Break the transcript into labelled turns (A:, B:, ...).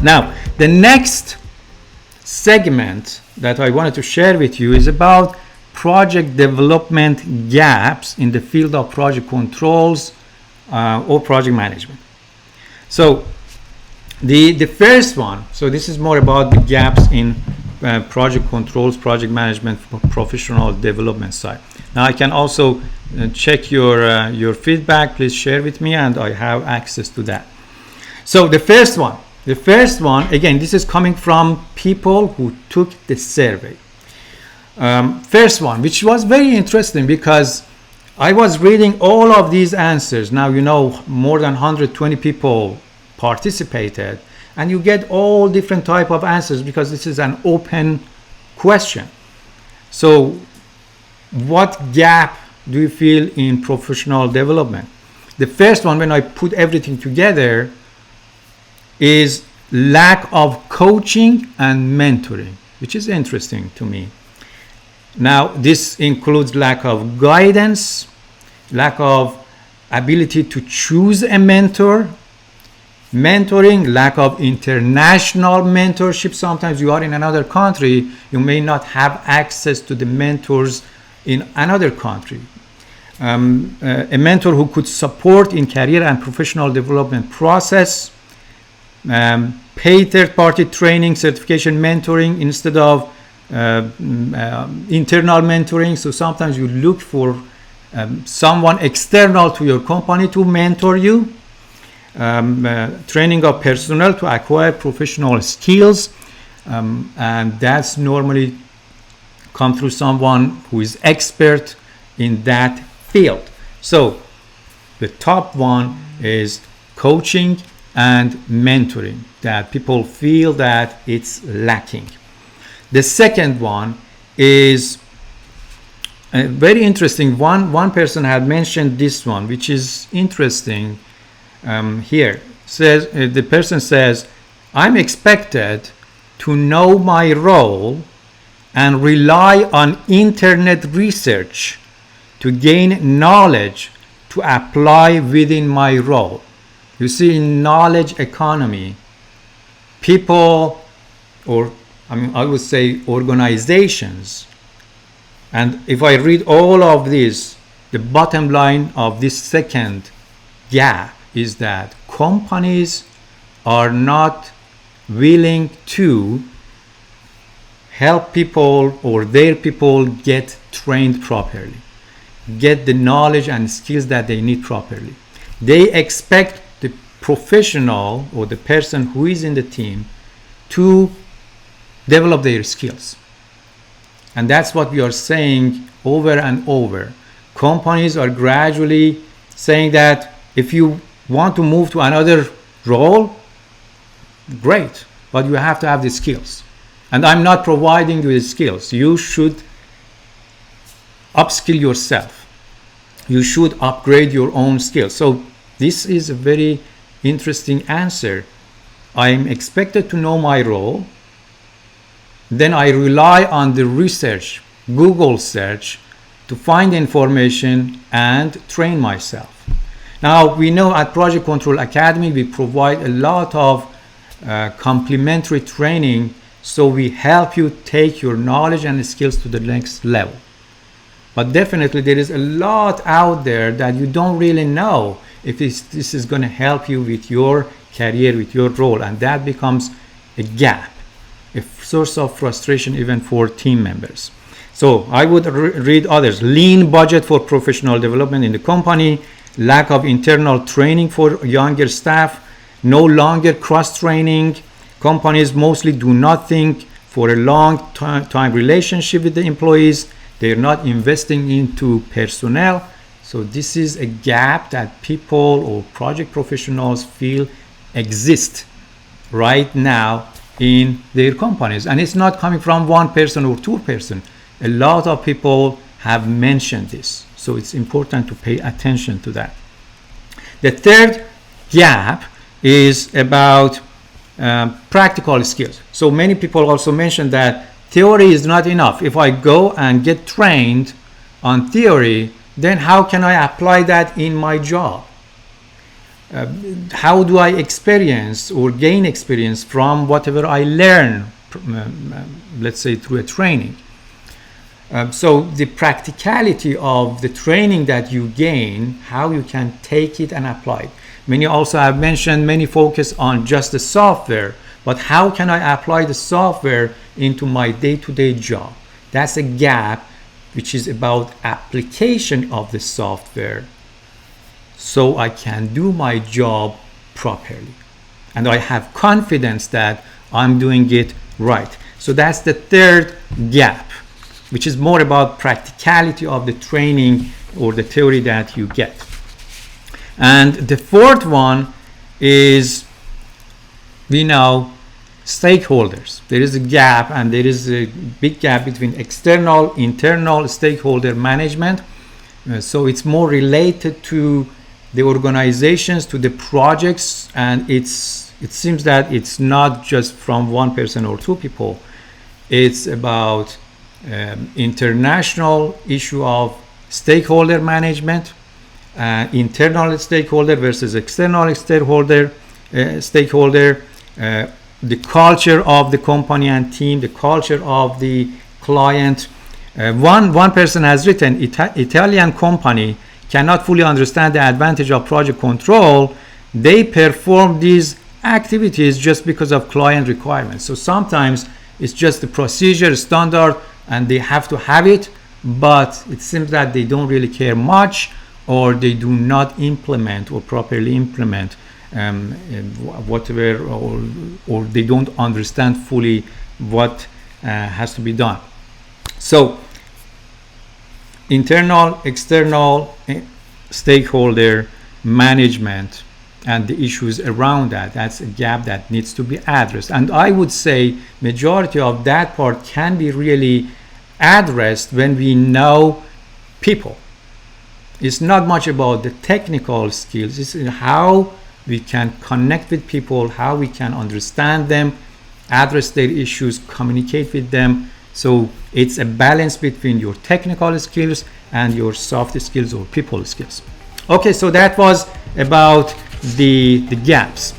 A: Now, the next segment that I wanted to share with you is about project development gaps in the field of project controls or project management. So the first one, so this is more about the gaps in project controls, project management, professional development side. Now I can also check your feedback. Please share with me, and I have access to that. So the first one, again, this is coming from people who took the survey. First one, which was very interesting because I was reading all of these answers. Now, you know, more than 120 people participated, and you get all different type of answers because this is an open question. So what gap do you feel in professional development? The first one, when I put everything together, is lack of coaching and mentoring, which is interesting to me. Now, this includes lack of guidance, lack of ability to choose a mentor, mentoring, lack of international mentorship. Sometimes you are in another country, you may not have access to the mentors in another country. A mentor who could support in career and professional development process, pay third-party training, certification, mentoring instead of internal mentoring. So sometimes you look for someone external to your company to mentor you. Training of personnel to acquire professional skills, and that's normally come through someone who is expert in that field. So the top one is coaching and mentoring, that people feel that it's lacking. The second one is very interesting. One person had mentioned this one, which is interesting. Here says the person says, I'm expected to know my role and rely on internet research to gain knowledge to apply within my role. You see, in knowledge economy, people, or I would say organizations, and if I read all of this, the bottom line of this second gap is that companies are not willing to help people or their people get trained properly, get the knowledge and skills that they need properly. They expect the professional or the person who is in the team to develop their skills. And that's what we are saying over and over. Companies are gradually saying that if you want to move to another role, great, but you have to have the skills. And I'm not providing you the skills. You should upskill yourself. You should upgrade your own skills. So this is a very interesting answer. I'm expected to know my role. Then I rely on the research, Google search, to find information and train myself. Now, we know at Project Control Academy, we provide a lot of complementary training, so we help you take your knowledge and skills to the next level. But definitely there is a lot out there that you don't really know if this is going to help you with your career, with your role, and that becomes a gap, a source of frustration even for team members. So I would read others. Lean budget for professional development in the company, lack of internal training for younger staff, no longer cross-training. Companies mostly do not think for a long time relationship with the employees. They're not investing into personnel. So this is a gap that people or project professionals feel exist right now in their companies. And it's not coming from one person or two person. A lot of people have mentioned this. So it's important to pay attention to that. The third gap is about practical skills. So many people also mentioned that theory is not enough. If I go and get trained on theory, then how can I apply that in my job? how do I experience or gain experience from whatever I learn, let's say through a training. So the practicality of the training that you gain, how you can take it and apply it. Many also have mentioned, many focus on just the software, but how can I apply the software into my day-to-day job? That's a gap, which is about application of the software, so I can do my job properly. And I have confidence that I'm doing it right. So that's the third gap, which is more about practicality of the training or the theory that you get. And the fourth one is, we know, stakeholders. There is a gap, and there is a big gap between external, internal stakeholder management. So it's more related to the organizations, to the projects, and it seems that it's not just from one person or two people. It's about international issue of stakeholder management, internal stakeholder versus external stakeholder, the culture of the company and team, the culture of the client. One person has written, Italian company cannot fully understand the advantage of project control. They perform these activities just because of client requirements. So sometimes it's just the procedure, standard, and they have to have it, but it seems that they don't really care much, or they do not implement or properly implement whatever, or they don't understand fully what has to be done. So internal, external stakeholder management and the issues around that, that's a gap that needs to be addressed. And I would say majority of that part can be really addressed when we know people. It's not much about the technical skills, it's how we can connect with people, how we can understand them, address their issues, communicate with them. So it's a balance between your technical skills and your soft skills or people skills. Okay, so that was about the gaps.